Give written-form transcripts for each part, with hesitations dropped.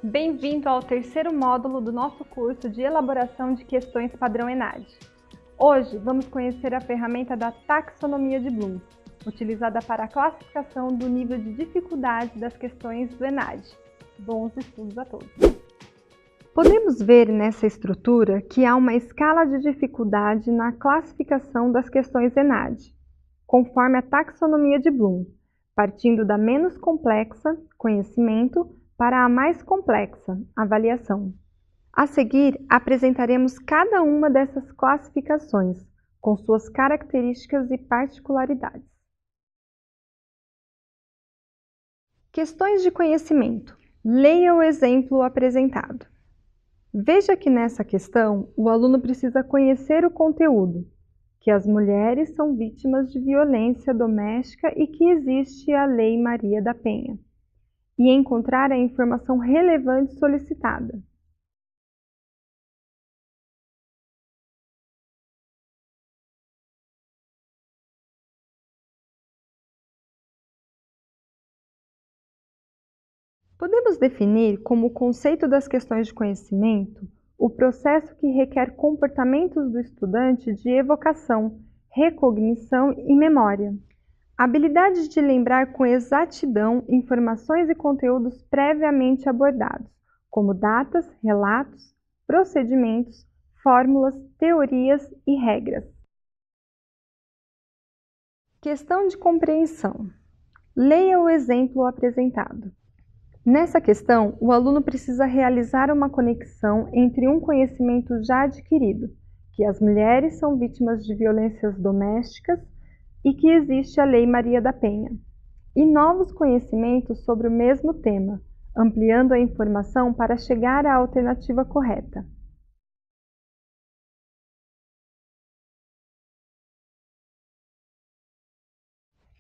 Bem-vindo ao terceiro módulo do nosso curso de elaboração de questões padrão ENAD. Hoje vamos conhecer a ferramenta da taxonomia de Bloom, utilizada para a classificação do nível de dificuldade das questões do ENAD. Bons estudos a todos! Podemos ver nessa estrutura que há uma escala de dificuldade na classificação das questões ENAD, conforme a taxonomia de Bloom, partindo da menos complexa, conhecimento, para a mais complexa, avaliação. A seguir, apresentaremos cada uma dessas classificações, com suas características e particularidades. Questões de conhecimento. Leia o exemplo apresentado. Veja que nessa questão, o aluno precisa conhecer o conteúdo, que as mulheres são vítimas de violência doméstica e que existe a Lei Maria da Penha, e encontrar a informação relevante solicitada. Podemos definir como o conceito das questões de conhecimento o processo que requer comportamentos do estudante de evocação, recognição e memória. A habilidade de lembrar com exatidão informações e conteúdos previamente abordados, como datas, relatos, procedimentos, fórmulas, teorias e regras. Questão de compreensão. Leia o exemplo apresentado. Nessa questão, o aluno precisa realizar uma conexão entre um conhecimento já adquirido, que as mulheres são vítimas de violências domésticas e que existe a Lei Maria da Penha, e novos conhecimentos sobre o mesmo tema, ampliando a informação para chegar à alternativa correta.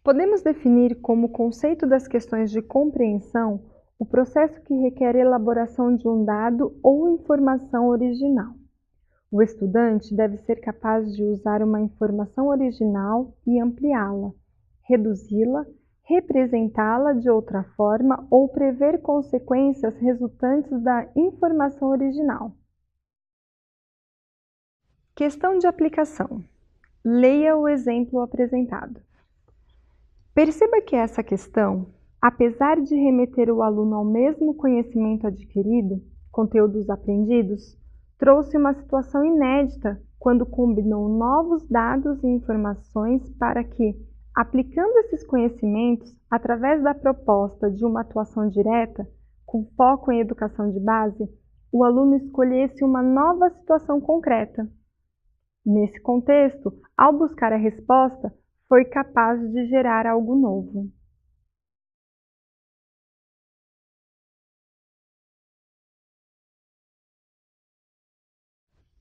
Podemos definir como conceito das questões de compreensão o processo que requer elaboração de um dado ou informação original. O estudante deve ser capaz de usar uma informação original e ampliá-la, reduzi-la, representá-la de outra forma ou prever consequências resultantes da informação original. Questão de aplicação. Leia o exemplo apresentado. Perceba que essa questão, apesar de remeter o aluno ao mesmo conhecimento adquirido, conteúdos aprendidos, trouxe uma situação inédita quando combinou novos dados e informações para que, aplicando esses conhecimentos através da proposta de uma atuação direta, com foco em educação de base, o aluno escolhesse uma nova situação concreta. Nesse contexto, ao buscar a resposta, foi capaz de gerar algo novo.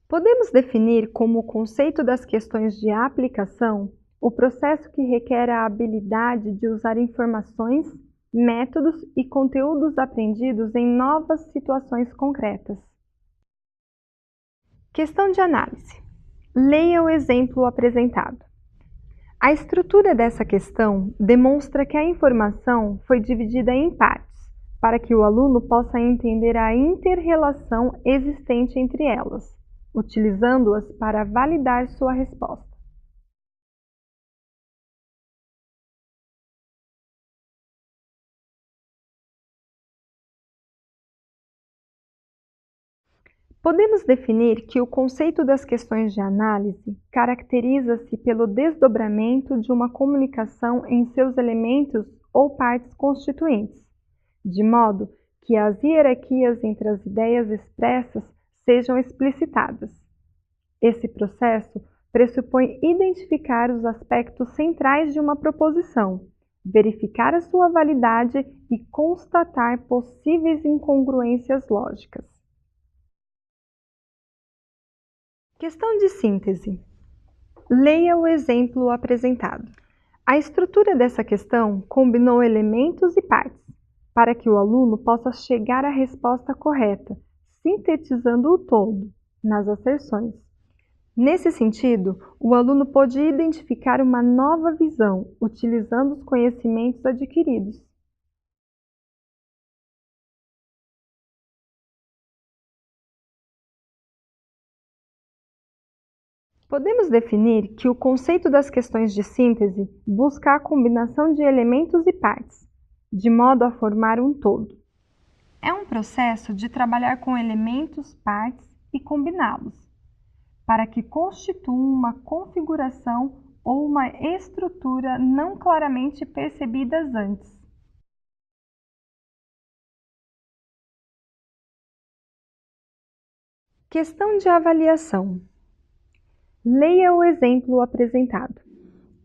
Podemos definir como o conceito das questões de aplicação o processo que requer a habilidade de usar informações, métodos e conteúdos aprendidos em novas situações concretas. Questão de análise. Leia o exemplo apresentado. A estrutura dessa questão demonstra que a informação foi dividida em partes, para que o aluno possa entender a inter-relação existente entre elas, utilizando-as para validar sua resposta. Podemos definir que o conceito das questões de análise caracteriza-se pelo desdobramento de uma comunicação em seus elementos ou partes constituintes, de modo que as hierarquias entre as ideias expressas sejam explicitadas. Esse processo pressupõe identificar os aspectos centrais de uma proposição, verificar a sua validade e constatar possíveis incongruências lógicas. Questão de síntese. Leia o exemplo apresentado. A estrutura dessa questão combinou elementos e partes, para que o aluno possa chegar à resposta correta, sintetizando o todo, nas asserções. Nesse sentido, o aluno pôde identificar uma nova visão, utilizando os conhecimentos adquiridos. Podemos definir que o conceito das questões de síntese busca a combinação de elementos e partes, de modo a formar um todo. É um processo de trabalhar com elementos, partes e combiná-los, para que constituam uma configuração ou uma estrutura não claramente percebidas antes. Questão de avaliação. Leia o exemplo apresentado.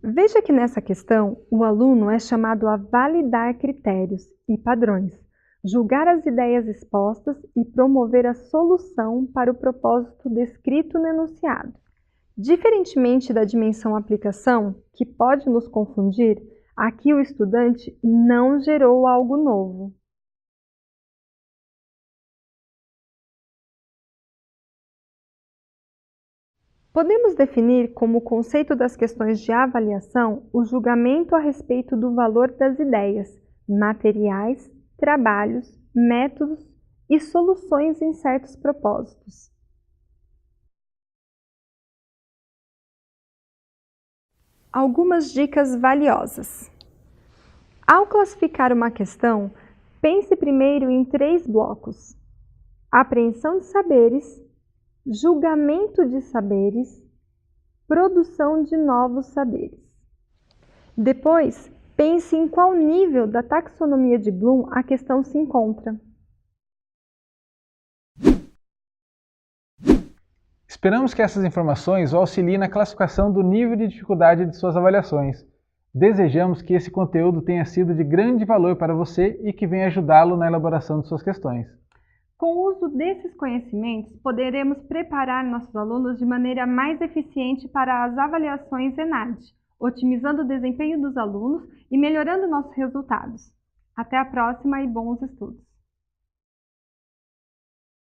Veja que nessa questão, o aluno é chamado a validar critérios e padrões, julgar as ideias expostas e promover a solução para o propósito descrito no enunciado. Diferentemente da dimensão aplicação, que pode nos confundir, aqui o estudante não gerou algo novo. Podemos definir como conceito das questões de avaliação o julgamento a respeito do valor das ideias, materiais, trabalhos, métodos e soluções em certos propósitos. Algumas dicas valiosas. Ao classificar uma questão, pense primeiro em 3 blocos: apreensão de saberes, julgamento de saberes, produção de novos saberes. Depois, pense em qual nível da taxonomia de Bloom a questão se encontra. Esperamos que essas informações o auxiliem na classificação do nível de dificuldade de suas avaliações. Desejamos que esse conteúdo tenha sido de grande valor para você e que venha ajudá-lo na elaboração de suas questões. Com o uso desses conhecimentos, poderemos preparar nossos alunos de maneira mais eficiente para as avaliações ENAD, otimizando o desempenho dos alunos e melhorando nossos resultados. Até a próxima e bons estudos!